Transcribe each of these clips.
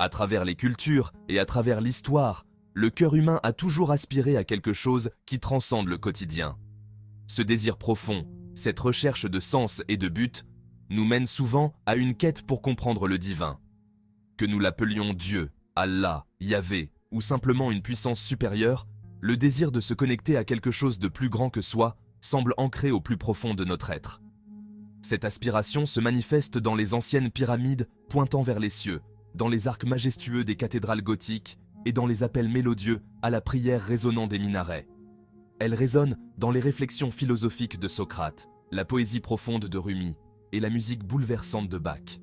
À travers les cultures et à travers l'histoire, le cœur humain a toujours aspiré à quelque chose qui transcende le quotidien. Ce désir profond, cette recherche de sens et de but, nous mène souvent à une quête pour comprendre le divin. Que nous l'appelions Dieu, Allah, Yahvé ou simplement une puissance supérieure, le désir de se connecter à quelque chose de plus grand que soi semble ancré au plus profond de notre être. Cette aspiration se manifeste dans les anciennes pyramides pointant vers les cieux, dans les arcs majestueux des cathédrales gothiques et dans les appels mélodieux à la prière résonnant des minarets. Elle résonne dans les réflexions philosophiques de Socrate, la poésie profonde de Rumi et la musique bouleversante de Bach.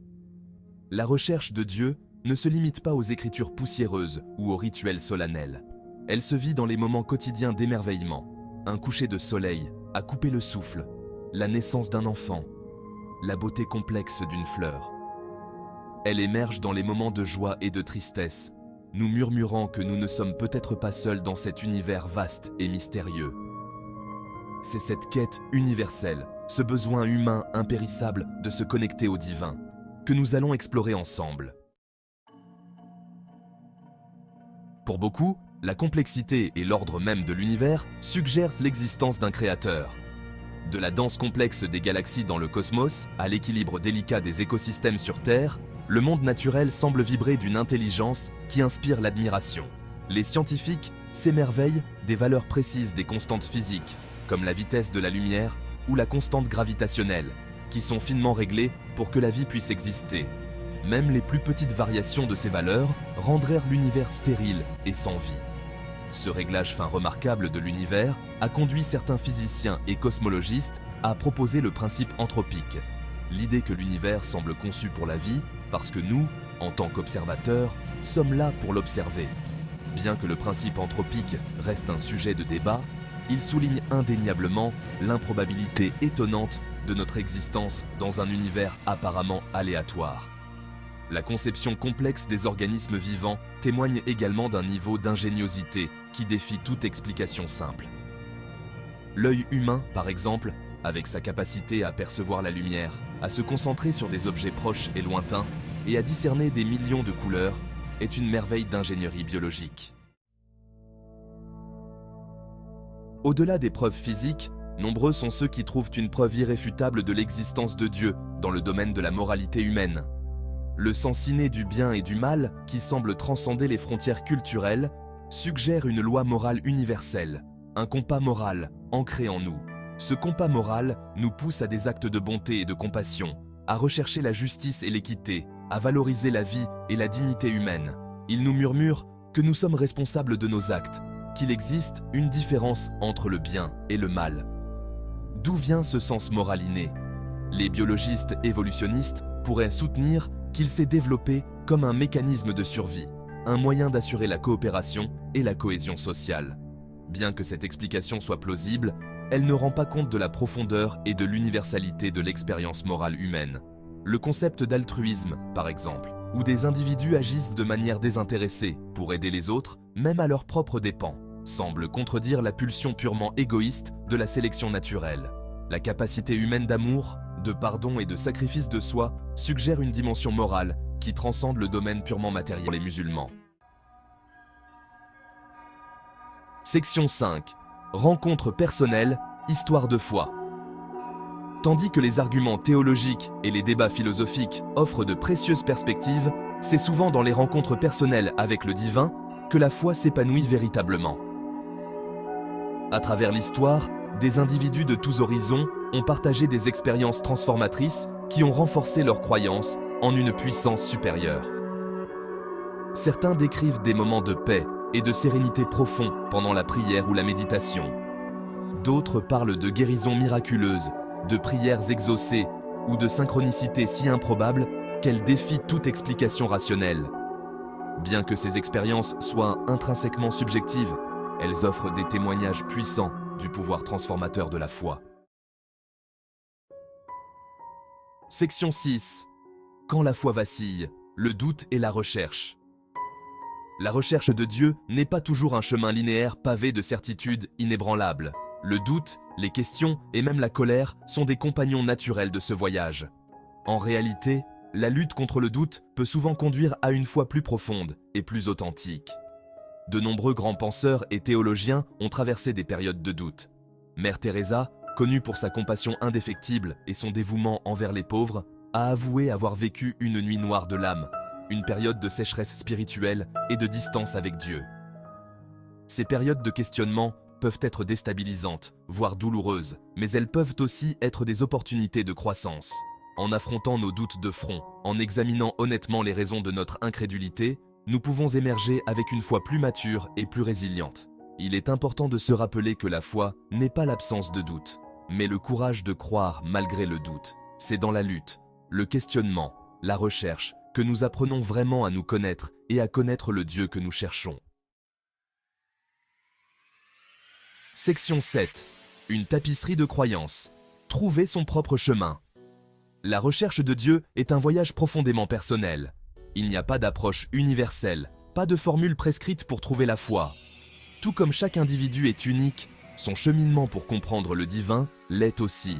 La recherche de Dieu ne se limite pas aux écritures poussiéreuses ou aux rituels solennels. Elle se vit dans les moments quotidiens d'émerveillement, un coucher de soleil à couper le souffle, la naissance d'un enfant, la beauté complexe d'une fleur. Elle émerge dans les moments de joie et de tristesse, nous murmurant que nous ne sommes peut-être pas seuls dans cet univers vaste et mystérieux. C'est cette quête universelle, ce besoin humain impérissable de se connecter au divin, que nous allons explorer ensemble. Pour beaucoup, la complexité et l'ordre même de l'univers suggèrent l'existence d'un créateur. De la danse complexe des galaxies dans le cosmos à l'équilibre délicat des écosystèmes sur Terre, le monde naturel semble vibrer d'une intelligence qui inspire l'admiration. Les scientifiques s'émerveillent des valeurs précises des constantes physiques, comme la vitesse de la lumière ou la constante gravitationnelle, qui sont finement réglées pour que la vie puisse exister. Même les plus petites variations de ces valeurs rendraient l'univers stérile et sans vie. Ce réglage fin remarquable de l'univers a conduit certains physiciens et cosmologistes à proposer le principe anthropique, l'idée que l'univers semble conçu pour la vie parce que nous, en tant qu'observateurs, sommes là pour l'observer. Bien que le principe anthropique reste un sujet de débat, il souligne indéniablement l'improbabilité étonnante de notre existence dans un univers apparemment aléatoire. La conception complexe des organismes vivants témoigne également d'un niveau d'ingéniosité qui défie toute explication simple. L'œil humain, par exemple, avec sa capacité à percevoir la lumière, à se concentrer sur des objets proches et lointains et à discerner des millions de couleurs, est une merveille d'ingénierie biologique. Au-delà des preuves physiques, nombreux sont ceux qui trouvent une preuve irréfutable de l'existence de Dieu dans le domaine de la moralité humaine. Le sens inné du bien et du mal, qui semble transcender les frontières culturelles, suggère une loi morale universelle, un compas moral ancré en nous. Ce compas moral nous pousse à des actes de bonté et de compassion, à rechercher la justice et l'équité, à valoriser la vie et la dignité humaine. Il nous murmure que nous sommes responsables de nos actes, qu'il existe une différence entre le bien et le mal. D'où vient ce sens moral inné? Les biologistes évolutionnistes pourraient soutenir qu'il s'est développé comme un mécanisme de survie, un moyen d'assurer la coopération et la cohésion sociale. Bien que cette explication soit plausible, elle ne rend pas compte de la profondeur et de l'universalité de l'expérience morale humaine. Le concept d'altruisme, par exemple, où des individus agissent de manière désintéressée pour aider les autres, même à leurs propres dépens, semble contredire la pulsion purement égoïste de la sélection naturelle. La capacité humaine d'amour, de pardon et de sacrifice de soi suggère une dimension morale qui transcende le domaine purement matériel pour les musulmans. Section 5. Rencontre personnelle, histoire de foi. Tandis que les arguments théologiques et les débats philosophiques offrent de précieuses perspectives, c'est souvent dans les rencontres personnelles avec le divin que la foi s'épanouit véritablement. À travers l'histoire, des individus de tous horizons ont partagé des expériences transformatrices qui ont renforcé leur croyance en une puissance supérieure. Certains décrivent des moments de paix et de sérénité profonds pendant la prière ou la méditation. D'autres parlent de guérisons miraculeuses, de prières exaucées ou de synchronicités si improbables qu'elles défient toute explication rationnelle. Bien que ces expériences soient intrinsèquement subjectives, elles offrent des témoignages puissants du pouvoir transformateur de la foi. Section 6. Quand la foi vacille, le doute et la recherche. La recherche de Dieu n'est pas toujours un chemin linéaire pavé de certitudes inébranlables. Le doute, les questions et même la colère sont des compagnons naturels de ce voyage. En réalité, la lutte contre le doute peut souvent conduire à une foi plus profonde et plus authentique. De nombreux grands penseurs et théologiens ont traversé des périodes de doute. Mère Teresa, connue pour sa compassion indéfectible et son dévouement envers les pauvres, a avoué avoir vécu une nuit noire de l'âme, une période de sécheresse spirituelle et de distance avec Dieu. Ces périodes de questionnement peuvent être déstabilisantes, voire douloureuses, mais elles peuvent aussi être des opportunités de croissance. En affrontant nos doutes de front, en examinant honnêtement les raisons de notre incrédulité, nous pouvons émerger avec une foi plus mature et plus résiliente. Il est important de se rappeler que la foi n'est pas l'absence de doute, mais le courage de croire malgré le doute. C'est dans la lutte, le questionnement, la recherche, que nous apprenons vraiment à nous connaître et à connaître le Dieu que nous cherchons. Section 7. Une tapisserie de croyances. Trouver son propre chemin. La recherche de Dieu est un voyage profondément personnel. Il n'y a pas d'approche universelle, pas de formule prescrite pour trouver la foi. Tout comme chaque individu est unique, son cheminement pour comprendre le divin l'est aussi.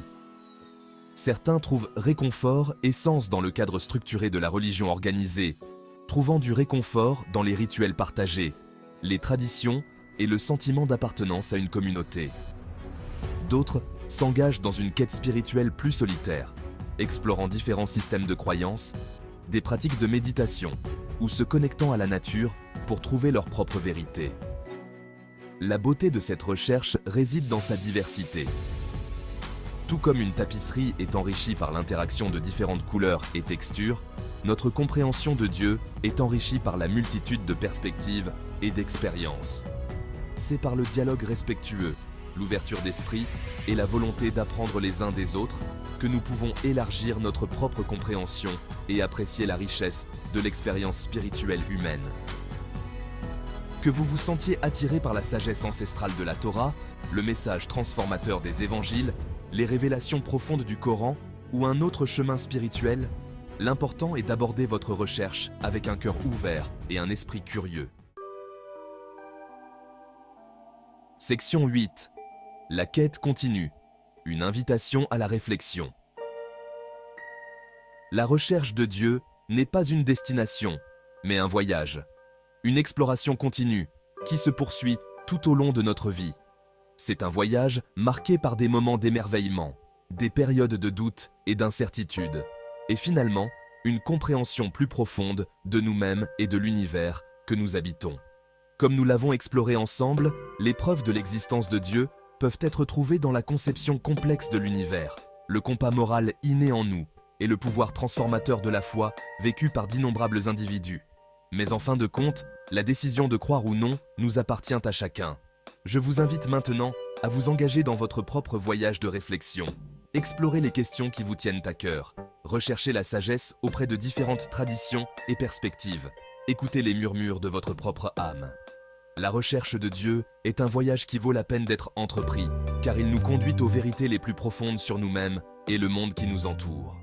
Certains trouvent réconfort et sens dans le cadre structuré de la religion organisée, trouvant du réconfort dans les rituels partagés, les traditions et le sentiment d'appartenance à une communauté. D'autres s'engagent dans une quête spirituelle plus solitaire, explorant différents systèmes de croyances, des pratiques de méditation ou se connectant à la nature pour trouver leur propre vérité. La beauté de cette recherche réside dans sa diversité. Tout comme une tapisserie est enrichie par l'interaction de différentes couleurs et textures, notre compréhension de Dieu est enrichie par la multitude de perspectives et d'expériences. C'est par le dialogue respectueux, l'ouverture d'esprit et la volonté d'apprendre les uns des autres que nous pouvons élargir notre propre compréhension et apprécier la richesse de l'expérience spirituelle humaine. Que vous vous sentiez attiré par la sagesse ancestrale de la Torah, le message transformateur des évangiles, les révélations profondes du Coran ou un autre chemin spirituel, l'important est d'aborder votre recherche avec un cœur ouvert et un esprit curieux. Section 8. La quête continue. Une invitation à la réflexion. La recherche de Dieu n'est pas une destination, mais un voyage. Une exploration continue qui se poursuit tout au long de notre vie. C'est un voyage marqué par des moments d'émerveillement, des périodes de doute et d'incertitude, et finalement, une compréhension plus profonde de nous-mêmes et de l'univers que nous habitons. Comme nous l'avons exploré ensemble, les preuves de l'existence de Dieu peuvent être trouvées dans la conception complexe de l'univers, le compas moral inné en nous et le pouvoir transformateur de la foi vécu par d'innombrables individus. Mais en fin de compte, la décision de croire ou non nous appartient à chacun. Je vous invite maintenant à vous engager dans votre propre voyage de réflexion. Explorez les questions qui vous tiennent à cœur. Recherchez la sagesse auprès de différentes traditions et perspectives. Écoutez les murmures de votre propre âme. La recherche de Dieu est un voyage qui vaut la peine d'être entrepris, car il nous conduit aux vérités les plus profondes sur nous-mêmes et le monde qui nous entoure.